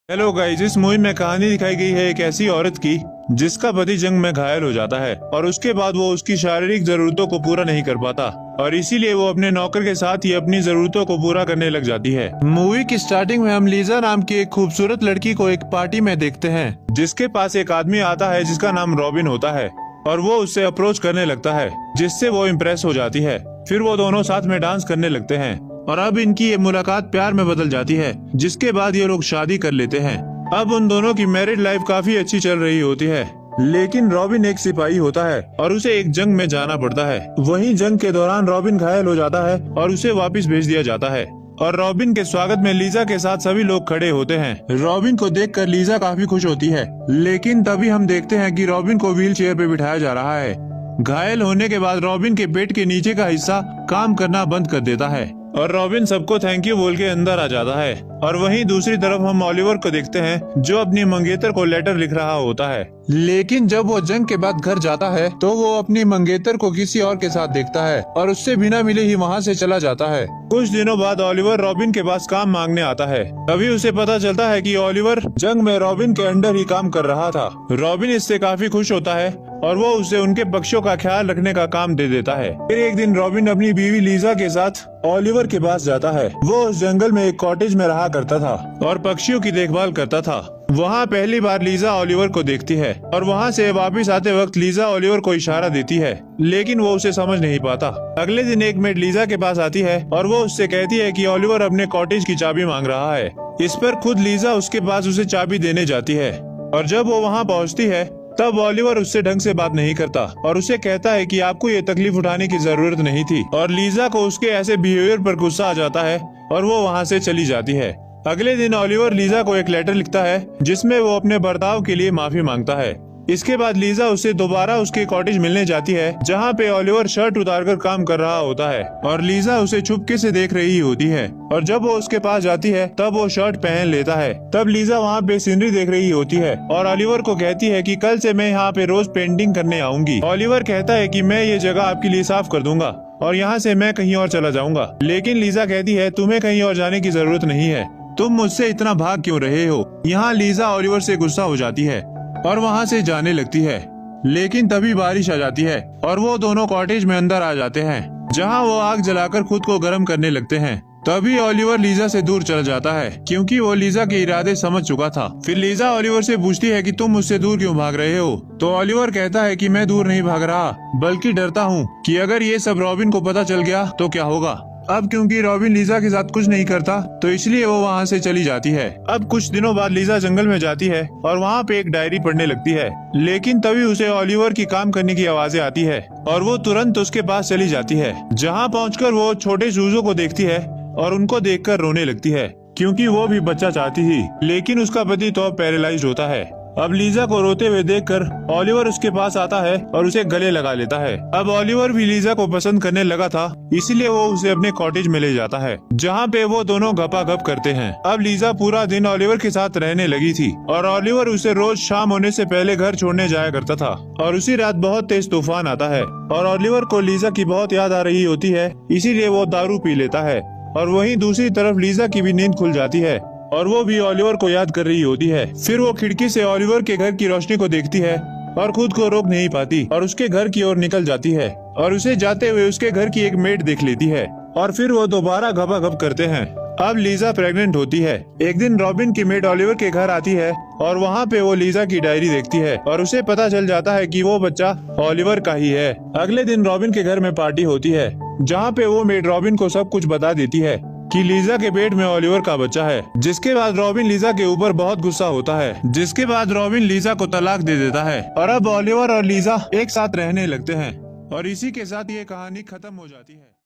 Hello guys, इस movie में कहानी दिखाई गई है एक ऐसी औरत की जिसका पति जंग में घायल हो जाता है और उसके बाद वो उसकी शारीरिक जरूरतों को पूरा नहीं कर पाता और इसीलिए वो अपने नौकर के साथ ही अपनी जरूरतों को पूरा करने लग जाती है। मूवी की स्टार्टिंग में हम लीजा नाम की एक खूबसूरत लड़की को एक पार्टी में देखते हैं जिसके पास एक आदमी आता है जिसका नाम रॉबिन होता है और वो उससे अप्रोच करने लगता है जिससे वो इम्प्रेस हो जाती है। फिर वो दोनों साथ में डांस करने लगते हैं और अब इनकी ये मुलाकात प्यार में बदल जाती है जिसके बाद ये लोग शादी कर लेते हैं। अब उन दोनों की मैरिड लाइफ काफी अच्छी चल रही होती है, लेकिन रॉबिन एक सिपाही होता है और उसे एक जंग में जाना पड़ता है। वहीं जंग के दौरान रॉबिन घायल हो जाता है और उसे वापस भेज दिया जाता है और रॉबिन के स्वागत में लीजा के साथ सभी लोग खड़े होते हैं। रॉबिन को देखकर लीजा काफी खुश होती है, लेकिन तभी हम देखते हैं कि रॉबिन को व्हील चेयर पे बिठाया जा रहा है। घायल होने के बाद रॉबिन के पेट के नीचे का हिस्सा काम करना बंद कर देता है और रॉबिन सबको थैंक यू बोल के अंदर आ जाता है। और वहीं दूसरी तरफ हम ओलिवर को देखते हैं जो अपनी मंगेतर को लेटर लिख रहा होता है, लेकिन जब वो जंग के बाद घर जाता है तो वो अपनी मंगेतर को किसी और के साथ देखता है और उससे बिना मिले ही वहाँ से चला जाता है। कुछ दिनों बाद ओलिवर रॉबिन के पास काम मांगने आता है। तभी उसे पता चलता है कि ओलिवर जंग में रॉबिन के अंडर ही काम कर रहा था। रॉबिन इससे काफी खुश होता है और वो उसे उनके पक्षों का ख्याल रखने का काम दे देता है। फिर एक दिन रॉबिन अपनी बीवी लीजा के साथ ओलिवर के पास जाता है। वो उस जंगल में एक कॉटेज में रहा करता था और पक्षियों की देखभाल करता था। वहाँ पहली बार लीजा ओलिवर को देखती है और वहाँ से वापस आते वक्त लीजा ओलिवर को इशारा देती है, लेकिन वो उसे समझ नहीं पाता। अगले दिन एक मेड लीजा के पास आती है और वो उससे कहती है कि ओलिवर अपने कॉटेज की चाबी मांग रहा है। इस पर खुद लीजा उसके पास उसे चाबी देने जाती है और जब वो वहाँ पहुँचती है तब ओलिवर उससे ढंग से बात नहीं करता और उसे कहता है कि आपको ये तकलीफ उठाने की जरूरत नहीं थी और लीजा को उसके ऐसे बिहेवियर पर गुस्सा आ जाता है और वो वहाँ से चली जाती है। अगले दिन ओलिवर लीजा को एक लेटर लिखता है जिसमें वो अपने बर्ताव के लिए माफी मांगता है। इसके बाद लीजा उससे दोबारा उसके कॉटेज मिलने जाती है जहाँ पे ओलिवर शर्ट उतारकर काम कर रहा होता है और लीजा उसे चुपके से देख रही होती है और जब वो उसके पास जाती है तब वो शर्ट पहन लेता है। तब लीजा वहाँ पे सीनरी देख रही होती है और ओलिवर को कहती है कि कल से मैं यहाँ पे रोज पेंटिंग करने आऊंगी। ओलिवर कहता है कि मैं ये जगह आपके लिए साफ कर दूंगा और यहाँ से मैं कहीं और चला जाऊंगा, लेकिन लीजा कहती है तुम्हें कहीं और जाने की जरूरत नहीं है, तुम मुझसे इतना भाग क्यों रहे हो। यहाँ लीजा ओलिवर से गुस्सा हो जाती है और वहाँ से जाने लगती है, लेकिन तभी बारिश आ जाती है और वो दोनों कॉटेज में अंदर आ जाते हैं जहाँ वो आग जलाकर खुद को गर्म करने लगते हैं। तभी ओलिवर लीजा से दूर चल जाता है क्योंकि वो लीजा के इरादे समझ चुका था। फिर लीजा ओलिवर से पूछती है कि तुम मुझसे दूर क्यों भाग रहे हो, तो ओलिवर कहता है कि मैं दूर नहीं भाग रहा बल्कि डरता हूँ कि अगर ये सब रॉबिन को पता चल गया तो क्या होगा। अब क्योंकि रॉबिन लीजा के साथ कुछ नहीं करता तो इसलिए वो वहाँ से चली जाती है। अब कुछ दिनों बाद लीजा जंगल में जाती है और वहाँ पे एक डायरी पढ़ने लगती है, लेकिन तभी उसे ओलिवर की काम करने की आवाजें आती है और वो तुरंत उसके पास चली जाती है, जहाँ पहुंचकर वो छोटे चूजों को देखती है और उनको देखकर रोने लगती है क्योंकि वो भी बच्चा चाहती थी, लेकिन उसका पति तो पैरालाइज्ड होता है। अब लीजा को रोते हुए देखकर ओलिवर उसके पास आता है और उसे गले लगा लेता है। अब ओलिवर भी लीजा को पसंद करने लगा था, इसलिए वो उसे अपने कॉटेज में ले जाता है जहाँ पे वो दोनों गपागप करते हैं। अब लीजा पूरा दिन ओलिवर के साथ रहने लगी थी और ओलिवर उसे रोज शाम होने से पहले घर छोड़ने जाया करता था और उसी रात बहुत तेज तूफान आता है और ओलिवर को लीजा की बहुत याद आ रही होती है, इसीलिए वो दारू पी लेता है और वहीं दूसरी तरफ लीजा की भी नींद खुल जाती है और वो भी ओलिवर को याद कर रही होती है। फिर वो खिड़की से ओलिवर के घर की रोशनी को देखती है और खुद को रोक नहीं पाती और उसके घर की ओर निकल जाती है और उसे जाते हुए उसके घर की एक मेड देख लेती है और फिर वो दोबारा घपाघप करते हैं। अब लीजा प्रेग्नेंट होती है। एक दिन रॉबिन की मेड ओलिवर के घर आती है और वहाँ पे वो लीजा की डायरी देखती है और उसे पता चल जाता है कि वो बच्चा ओलिवर का ही है। अगले दिन रॉबिन के घर में पार्टी होती है जहाँ पे वो मेड रॉबिन को सब कुछ बता देती है कि लीजा के पेट में ओलिवर का बच्चा है। जिसके बाद रॉबिन लीजा के ऊपर बहुत गुस्सा होता है, जिसके बाद रॉबिन लीजा को तलाक दे देता है और अब ओलिवर और लीजा एक साथ रहने लगते हैं और इसी के साथ ये कहानी खत्म हो जाती है।